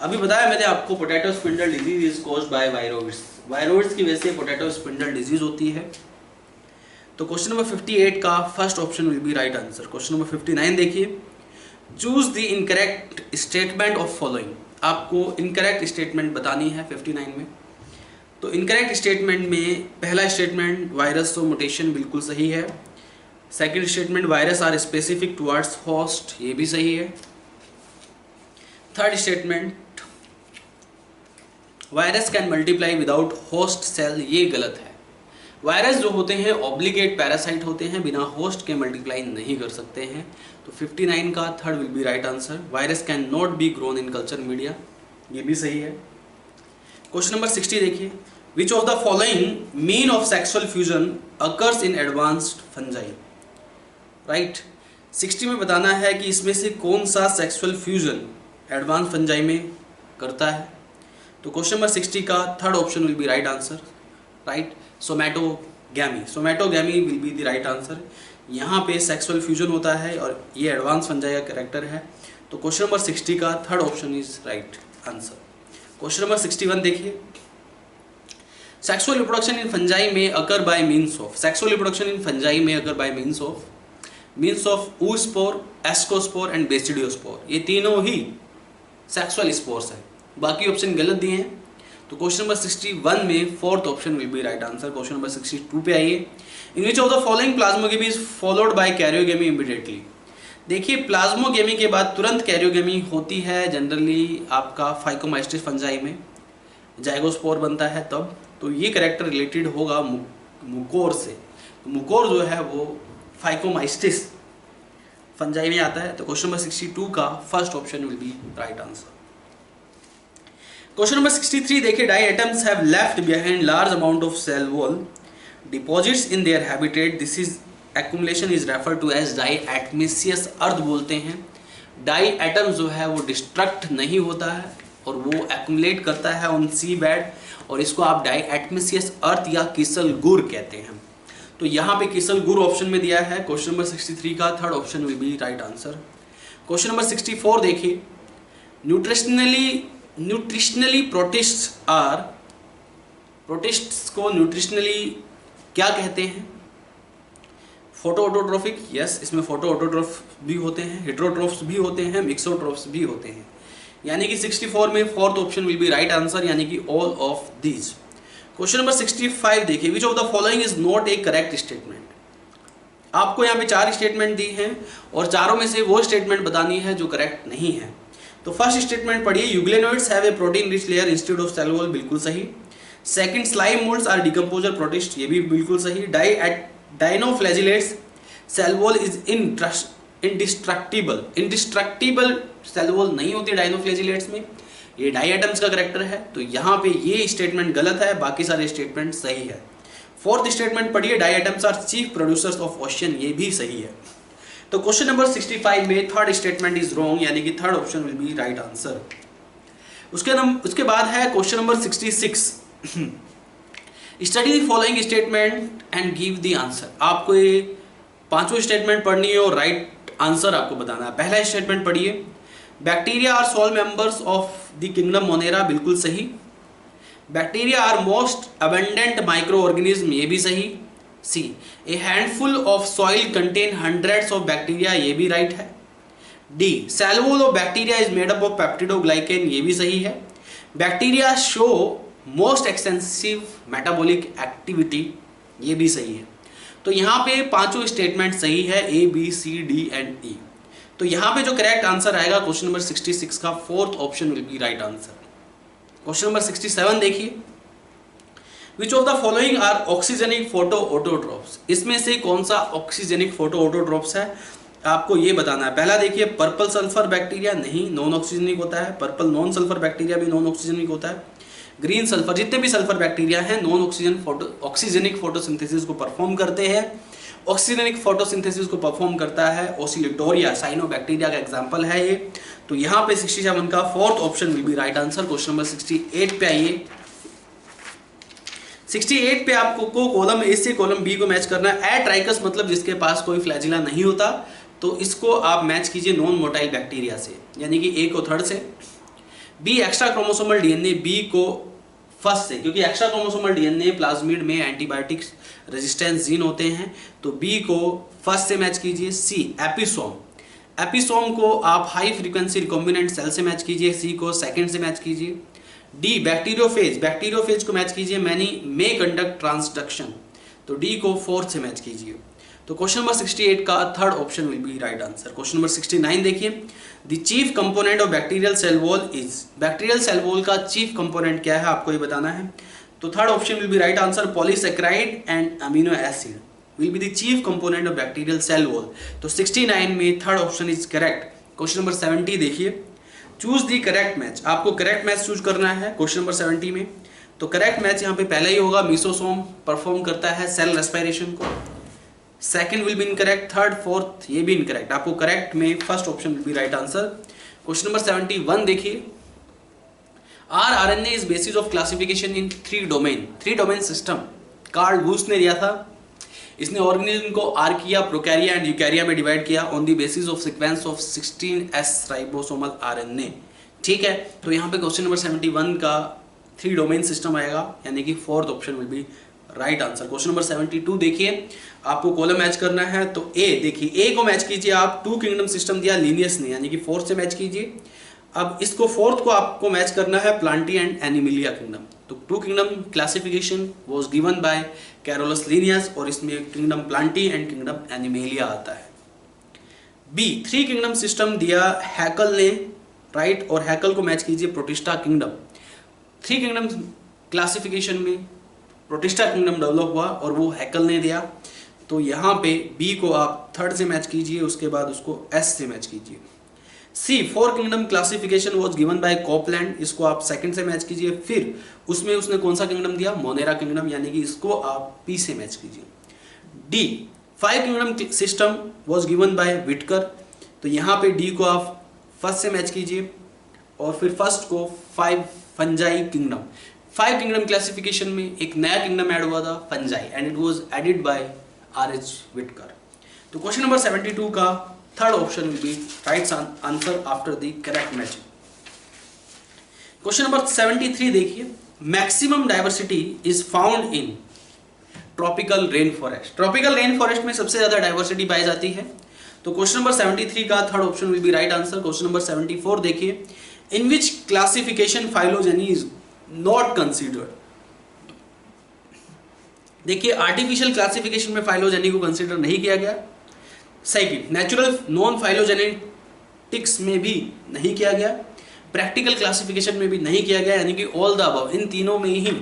अभी बताया मैंने आपको potato spindle disease is caused bye viroids, viroids की वजह से पोटैटो स्पिंडल डिजीज होती है। तो क्वेश्चन नंबर 58 का first option will be right answer. Question number 59 देखिए, choose the incorrect statement of following. आपको इनकरेक्ट स्टेटमेंट बतानी है 59 में। तो इनकरेक्ट स्टेटमेंट में पहला स्टेटमेंट वायरस तो म्यूटेशन बिल्कुल सही है। Second statement virus are specific towards host, ये भी सही है। Third statement virus can multiply without host cell, ये गलत है। वायरस जो होते हैं ऑब्लिगेट पैरासाइट होते हैं, बिना होस्ट के मल्टीप्लाई नहीं कर सकते हैं। तो 59 का third will be right answer. Virus can not be grown in culture media, ये भी सही है। क्वेश्चन नंबर 60 देखिए, which of the following mean of sexual fusion occurs in advanced fungi, right. 60 में बताना है कि इसमें से कौन सा सेक्सुअल फ्यूजन एडवांस फंजाई में करता है। तो क्वेश्चन नंबर 60 का third option will be right answer, right. Somatogamy will be the right answer. यहाँ पे सेक्सुअल फ्यूजन होता है और ये एडवांस फंजाई का कैरेक्टर है। तो क्वेश्चन नंबर 60 का third option is right answer. Question number 61 देखिए, sexual reproduction in fungi may occur by means of, sexual reproduction in fungi may occur by means of oospore, ascospore and basidiospore, ये तीनों ही sexual spores हैं, बाकी option गलत दिए हैं। तो question number 61 में fourth option will be right answer. Question number 62 पे आइए, in which of the following plasmogamy is followed by karyogamy immediately. देखिए प्लाज्मोगेमी के बाद तुरंत कैरियोगेमी होती है जनरली आपका फाइकोमाइस्टिस फंजाई में, जाइगोस्पोर बनता है तब। तो ये कैरेक्टर रिलेटेड होगा मुकोर से, तो मुकोर जो है वो फाइकोमाइस्टिस फंजाई में आता है। तो क्वेश्चन नंबर 62 का first option will be right answer. Question number 63 देखिए, diatoms have left behind large amount of cell wall deposits in their habitat, this is accumulation is refer to as diatomaceous earth बोलते हैं। Die atom जो है वो destruct नहीं होता है और वो एक्युमुलेट करता है ऑन सी बेड, और इसको आप डाई एटमिसियस अर्थ या किसल गुर कहते हैं। तो यहाँ पे किसल गुर ऑप्शन में दिया है। क्वेश्चन नंबर 63 का third option will be right answer. Question number 64 देखिए, न्यूट्रिशनली प्रोटिस्ट्स आर, प्रोटिस्ट्स को न्यूट्रिशनली क्या कहते हैं? फोटो ऑटोट्रोफिक, यस, इसमें फोटो ऑटोट्रोफ भी होते हैं, हेटेरोट्रोफ्स भी होते हैं, मिक्सोट्रोफ्स भी होते हैं। यानी कि 64 में fourth option will be right answer, यानी कि all of these. Question number 65 देखिए, which of the following is not A correct statement. आपको यहाँ पे 4 स्टेटमेंट दी हैं और चारों में से वो स्टेटमेंट बतानी है जो करेक्ट नहीं है। तो फर्स्ट स्टेटमेंट पढ़िए, euglenoids have a protein rich layer instead of cell wall, बिल्कुल सही। Second, slime moulds are decomposer protist, ये भी बिल्कुल सही। Dinoflagellates cell wall is indestructible, indestructible cell wall नहीं होती डाइनोफ्लैजिलेट्स में, ये डाई एटम्स का करेक्टर है। तो यहाँ पे ये स्टेटमेंट गलत है, बाकी सारे स्टेटमेंट सही है। फोर्थ स्टेटमेंट पढ़िए, diatoms are chief producers of ocean, ये भी सही है। तो क्वेश्चन नंबर 65 में थर्ड स्टेटमेंट इज रॉन्ग, यानी कि third option will be right answer. उसके बाद है question number 66, study the following statement and give the answer. आपको ये पांचों स्टेटमेंट पढ़नी है और राइट आंसर आपको बताना है। पहला स्टेटमेंट पढ़िए, bacteria are sole members of the kingdom Monera, बिल्कुल सही। Bacteria are most abundant micro organism, ये भी सही। C, a handful of soil contain hundreds of bacteria, ये भी राइट है। D, cell wall of bacteria is made up of peptidoglycan, ये भी सही है। Bacteria show most extensive metabolic activity, ये भी सही है। तो यहाँ पे पांचों स्टेटमेंट सही है, A B C D and E. तो यहाँ पे जो करेक्ट आंसर आएगा क्वेश्चन नंबर 66 का fourth option will be right answer. Question number 67 देखिए, which of the following are oxygenic photo autotrophs. इसमें से कौन सा ऑक्सीजेनिक फोटो ऑटोट्रोप्स है, आपको ये बताना है। पहला देखिए, पर्पल सल्फर बैक्टीरिया, नहीं, नॉन ऑक्सीजनिक होता है। पर्पल नॉन सल्फर बैक्टीरिया भी नॉन ऑक्सीजनिक होता है। ग्रीन सल्फर, जितने भी सल्फर बैक्टीरिया हैं नॉन ऑक्सीजनिक फोटोसिंथेसिस को परफॉर्म करते हैं। ऑक्सीजनिक फोटोसिंथेसिस को परफॉर्म करता है ओसिलेटोरिया, साइनोबैक्टीरिया का एग्जांपल है ये। तो यहाँ पे 67 का fourth option will be right answer. Question number 68 पे आइए। 68 पे आपको कॉलम ए से कॉलम बी को मैच करना है। एट्राइकस मतलब जिसके पास कोई फ्लैजिला नहीं होता, तो इसको आप मैच कीजिए नॉन मोटाइल बैक्टीरिया से, यानी कि ए को थर्ड से। B, extra chromosomal DNA, B को फर्स्ट से, क्योंकि एक्स्ट्रा क्रोमोसोमल डीएनए प्लाज्मिड में एंटीबायोटिक्स रेजिस्टेंस जीन होते हैं, तो बी को फर्स्ट से मैच कीजिए। सी, एपिसोम, एपिसोम को आप हाई फ्रीक्वेंसी रिकॉम्बिनेंट सेल से मैच कीजिए, सी को सेकंड से मैच कीजिए। डी, बैक्टीरियोफेज, बैक्टीरियोफेज को मैच कीजिए, मैनी मे कंडक्ट ट्रांसडक्शन, तो डी को फोर्थ से मैच कीजिए। तो क्वेश्चन नंबर 68 का third option will be right answer. Question number 69 देखिए, the chief component of bacterial cell wall is, bacterial cell wall का चीफ कंपोनेंट क्या है, आपको ये बताना है। तो third option will be right answer, polysaccharide and amino acid will be the chief component of bacterial cell wall. तो 69 में third option is correct. Question number 70 देखिए, चूज द करेक्ट मैच, आपको करेक्ट मैच चूज करना है question number 70 में। तो correct match यहाँ पे पहला ही होगा, मीसोसोम परफॉर्म करता है सेल रेस्पिरेशन को। Second will be incorrect, third fourth ये भी इनकरेक्ट। आपको करेक्ट में first option will be right answer. Question number 71 देखिए, RNA is basis of classification in 3 domain, 3 domain system Carl Woese ने दिया था। इसने ऑर्गेनिज्म को आर्किया, प्रोकैरिया एंड यूकैरिया में डिवाइड किया on the basis of sequence of 16S ribosomal RNA. ठीक है, तो यहाँ पे क्वेश्चन नंबर 71 का 3 डोमेन सिस्टम आएगा, यानी कि fourth option will be right answer. Question number 72 देखिए, आपको कॉलम मैच करना है। तो ए देखिए, ए को मैच कीजिए आप, 2 किंगडम सिस्टम दिया लीनियस ने, यानी कि फोर्थ से मैच कीजिए। अब इसको फोर्थ को आपको मैच करना है प्लांटी एंड एनिमिलिया किंगडम। तो 2 kingdom classification was given by Carolus Linnaeus, और इसमें kingdom Plantae and kingdom Animalia आता है। बी, 3 किंगडम सिस्टम दिया हैकल ने, राइट, और हैकल को मैच कीजिए प्रोटिस्टा किंगडम। 3 किंगडम क्लासिफिकेशन में प्रोटिस्टा किंगडम डेवलप हुआ और वो हैकल ने दिया। तो यहाँ पे बी को आप थर्ड से मैच कीजिए, उसके बाद उसको एस से मैच कीजिए। सी, 4 kingdom classification was given by Copeland, इसको आप सेकंड से मैच कीजिए। फिर उसमें उसने कौन सा किंगडम दिया, मोनेरा किंगडम, यानी कि इसको आप पी से मैच कीजिए। D, 5 kingdom system was given by Whittaker, तो यहाँ पे डी को आप फर्स्ट से मैच कीजिए, और फिर फर्स्ट को 5 फंजाई किंगडम। 5 किंगडम क्लासिफिकेशन में एक नया किंगडम ऐड हुआ था, fungi, and it was added by R.H. Whittaker. तो क्वेश्चन नंबर 72 का third option will be right answer after the correct matching. Question number 73 देखिए, maximum diversity is found in tropical rain forest. Tropical rain forest में सबसे ज्यादा diversity पाई जाती है। तो question number 73 का third option will be right answer. Question number 74 देखिए, in which classification phylogeny is not considered. देखिए आर्टिफिशियल क्लासिफिकेशन में फाइलोजेनी को कंसिडर नहीं किया गया। सेकंड, नेचुरल नॉन फाइलोजेनेटिक्स में भी नहीं किया गया, प्रैक्टिकल क्लासिफिकेशन में भी नहीं किया गया, यानी कि ऑल द अबव, इन तीनों में ही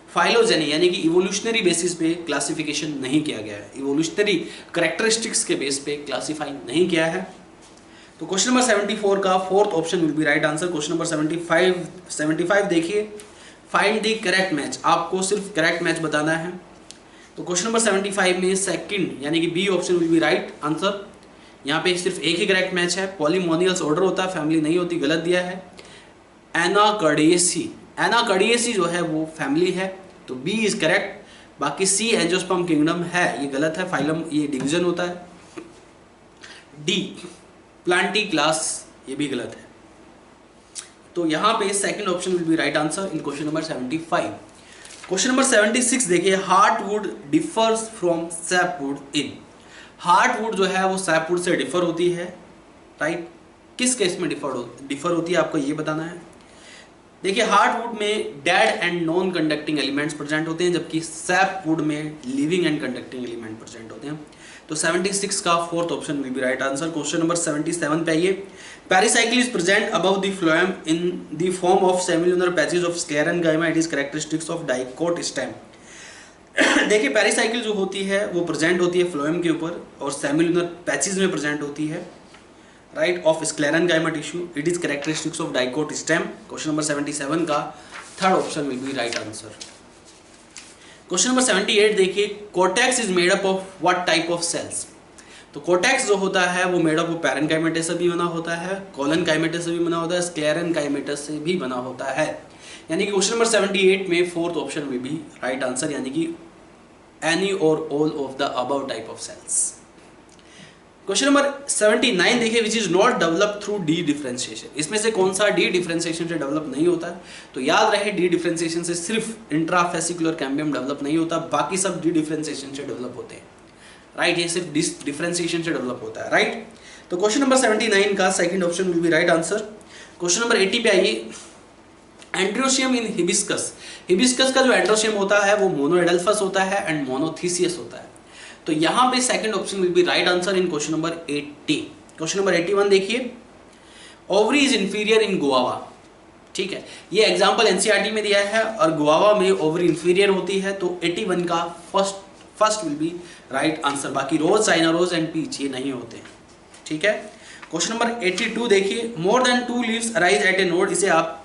फाइलोजेनी यानी कि इवोल्यूशनरी बेसिस पे क्लासिफिकेशन नहीं किया गया है, इवोल्यूशनरी करैक्टरिस्टिक्स के बेस पे क्लासिफाई नहीं किया है। तो क्वेश्चन नंबर 74 का fourth option will be right answer. Question number 75 देखिए, फाइंड द करेक्ट मैच, आपको सिर्फ करेक्ट मैच बताना है। तो क्वेश्चन नंबर 75 में सेकंड यानी कि B option will be right answer. यहाँ पे सिर्फ एक ही करेक्ट मैच है, पॉलीमोनियल्स ऑर्डर होता है, फैमिली नहीं होती, गलत दिया है। एनाकार्डियेसी जो है वो फैमिली है, तो बी इज करेक्ट। बाकी सी एंजियोस्पर्म किंगडम है, ये गलत है, फाइलम ये डिवीजन होता है। डी प्लांटी क्लास, ये भी गलत है। तो यहाँ पे second option will be right answer in question number 75। Question number 76 देखिए, heartwood differs from sapwood in. Heartwood जो है वो सैपवुड से डिफर होती है, राइट। किस केस में डिफर होती है आपको ये बताना है। देखिए हार्टवुड में dead and non conducting elements present होते हैं, जबकि सैपवुड में living and conducting element present होते हैं। तो 76 का fourth option will be right answer. Question number 77 पे आइए, pericycle is present above the phloem in the form of semilunar patches of sclerenchyma, it is characteristics of dicot stem. देखिए pericycle जो होती है वो प्रेजेंट होती है फ्लोएम के ऊपर और सेमिलुनर पैचेस में प्रेजेंट होती है, right, of sclerenchyma tissue, it is characteristics of dicot stem. Question number 77 का third option will be right answer. Question number 78 देखिए, cortex is made up of what type of cells. तो cortex जो होता है वो made up of parenchymatous से भी बना होता है, कोलनकाइमेटस से भी बना होता है, स्क्लेरेन्काइमेटस से भी बना होता है, यानी कि क्वेश्चन नंबर 78 में fourth option will be right answer, यानी कि एनी और all of the above type of cells. Question number 79 देखिए, which is not develop through dedifferentiation. इसमें से कौन सा डी डिफरेंशिएशन से डेवलप नहीं होता है? तो याद रहे डी डिफरेंशिएशन से सिर्फ इंट्राफेसिकुलर कैम्बियम डेवलप नहीं होता, बाकी सब डी डिफरेंशिएशन से डेवलप होते हैं, राइट। ये सिर्फ डिफरेंशिएशन से डेवलप होता है, राइट। तो क्वेश्चन नंबर 79 का second option will be right answer. Question number 80 पे आइए, एंड्रोशियम इन हिबिस्कस। हिबिस्कस का जो एंड्रोशियम होता है वो मोनोएडल्फस होता है एंड मोनोथीसियस होता है। तो यहाँ पे second option will be right answer in question number 80। Question number 81 देखिए, ovary is inferior in guava. ठीक है, ये एग्जांपल एनसीईआरटी में दिया है और गुआवा में ओवरी इंफीरियर होती है, तो 81 का first will be right answer. बाकी रोज, साइनारोज एंड पीच ये नहीं होते, ठीक है। क्वेश्चन नंबर 82 देखिए, more than 2 leaves arise at A node. इसे आप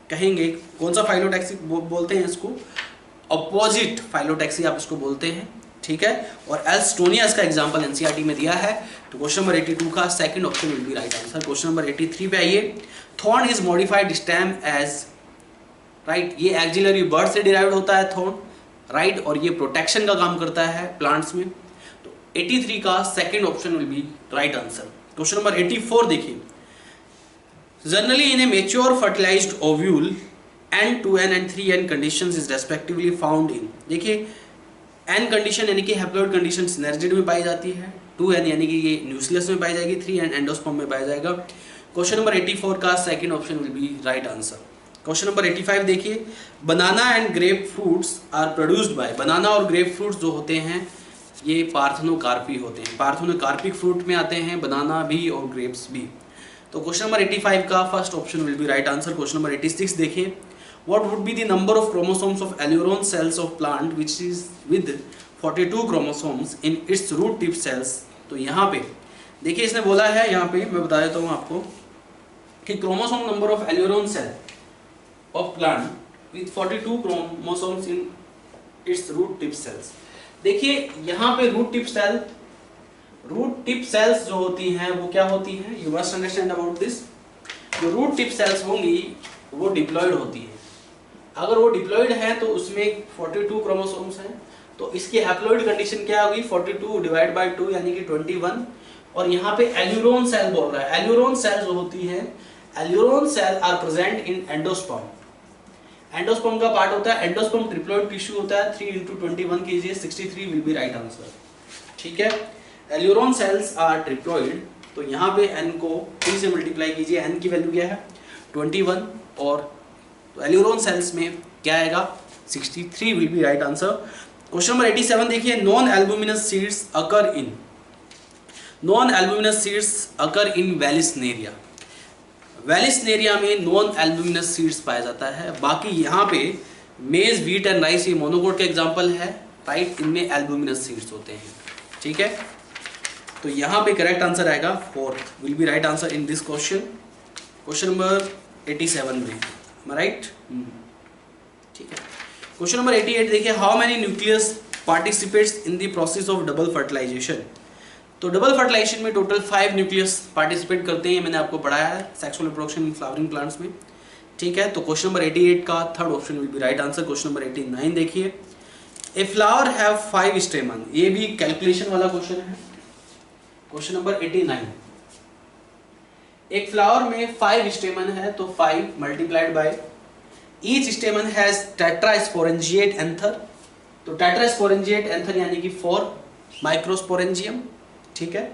कहेंगे कौन सा फाइलोटैक्सी बोलते हैं? इसको अपोजिट फाइलोटैक्सी आप इसको बोलते हैं, ठीक है। और एल्स्टोनिया इसका एग्जांपल एनसीईआरटी में दिया है। तो क्वेश्चन नंबर 82 का second option will be right answer. Question number 83 पे आइए, thorn is modified stem as, right. ये एक्सिलरी बर्ड से डिराइव्ड होता है थॉर्न, राइट, और ये प्रोटेक्शन का काम करता है प्लांट्स में। तो 83 का second option will be right answer. Question number 84 देखिए, generally in a mature fertilized ovule N2N and 3N conditions is respectively found in। देखिए N कंडीशन यानी कि हैप्लॉइड कंडीशन सिनर्जिड में पाई जाती है, 2N यानी कि ये न्यूक्लियस में पाई जाएगी, 3N एंडोस्पर्म में पाया जाएगा। क्वेश्चन नंबर 84 का second option will be right answer. Question number 85 देखिए, banana and grape fruits are produced by. Banana और ग्रेप फ्रूट्स जो होते हैं ये पार्थेनोकार्पी होते हैं, पार्थेनोकार्पिक फ्रूट में आते हैं बनाना भी और ग्रेप्स भी। तो क्वेश्चन नंबर 85 का first option will be right answer. Question number 86 देखिए, what would be the number of chromosomes of aileron cells of plant which is with 42 chromosomes in its root tip cells। तो यहाँ पे देखिए इसने बोला है, यहाँ पे मैं बता देता हूँ आपको कि chromosome number of aileron cell of plant with 42 chromosomes in its root tip cells। देखिए यहाँ पे रूट टिप सेल्स जो होती हैं वो क्या होती हैं, you must understand about this. जो रूट टिप सेल्स होंगी वो डिप्लॉयड होती है। अगर वो डिप्लॉयड है तो उसमें 42 क्रोमोसोम्स हैं, तो इसकी हैप्लॉइड कंडीशन क्या होगी, 42 डिवाइड बाय 2 यानी कि 21। और यहाँ पे एल्यूरोन सेल बोल रहा है, एल्यूरोन सेल जो होती है, aleurone cell are present in endosperm. Endosperm का पार्ट होता है, एंडोस्पर्म ट्रिप्लॉइड टिश्यू होता है, 3 × 21 कीजिए, 63 विल बी राइट आंसर, ठीक है। एल्यूरोन सेल्स आर ट्रिप्लॉइड, तो यहाँ पे n को 3 से मल्टीप्लाई कीजिए, n की वैल्यू क्या है 21 और एल्यूरोन सेल्स में क्या आएगा 63 will be right answer. Question number 87 देखिए, नॉन एल्बुमिनस सीड्स अकर इन वेलिसनेरिया। वेलिसनेरिया में नॉन एल्बुमिनस सीड्स पाया जाता है। बाकी यहाँ पे मेज, व्हीट एंड राइस ये मोनोकोट का एग्जांपल है, राइट, इनमें एल्बुमिनस सीड्स होते हैं, ठीक है। तो यहाँ पे करेक्ट आंसर आएगा 4th will be right answer in this question. Question number 87 में, राइट, ठीक है। क्वेश्चन नंबर 88 देखिए, how many nucleus participates in the process of double fertilization. तो डबल फर्टिलाइजेशन में टोटल 5 न्यूक्लियस पार्टिसिपेट करते हैं, मैंने आपको पढ़ाया है sexual reproduction in flowering plants में, ठीक है। तो क्वेश्चन नंबर 88 का third option will be right answer. Question number 89 देखिए, ए फ्लावर हैव 5 स्टेमन। ये भी कैलकुलेशन वाला क्वेश्चन है। क्वेश्चन नंबर 89, एक फ्लावर में 5 स्टेमन है तो 5 multiplied by each स्टेमन has tetrasporangiate anther. तो टेट्रास्पोरेंजिएट एंथर यानी कि 4 माइक्रोस्पोरेंजियम, ठीक है।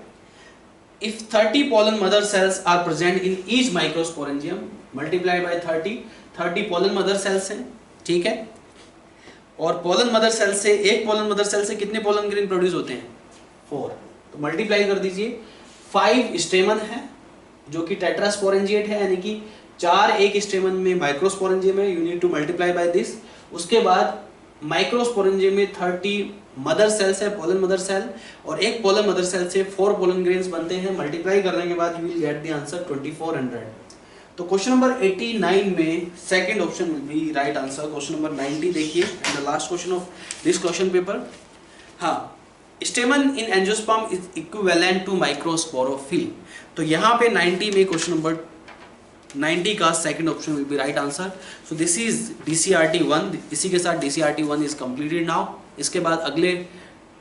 If 30 pollen mother cells are present in each microsporangium multiplied by 30 pollen mother cells हैं, ठीक है। और pollen mother cell से, एक pollen mother cell से कितने pollen grain प्रोड्यूस होते हैं 4, तो मल्टीप्लाई कर दीजिए। 5 स्टेमन है जो कि टेट्रास्पोरेंजिएट है, यानी कि 4 एक स्टेमन में माइक्रोस्पोरेंजियम है, you need to multiply by this. उसके बाद माइक्रोस्पोरेंजियम में 30 मदर सेल्स है, पोलन मदर सेल, और एक पोलन मदर सेल से 4 पोलन ग्रेन्स बनते हैं। मल्टीप्लाई करने के बाद you will get the answer 2400। तो क्वेश्चन नंबर 89 में second option will be right answer. Question number 90 देखिए, and the last question of this question paper. हाँ, stamen in angiosperm is equivalent to microsporophyll. तो यहाँ पे 90 में क्वेश्चन नंबर 90 का second option will be right answer. So this is DCRT 1। इसी के साथ DCRT 1 इज कंप्लीटेड नाउ। इसके बाद अगले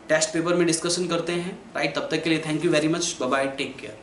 टेस्ट पेपर में डिस्कशन करते हैं, राइट। तब तक के लिए thank you very much, bye bye, take care.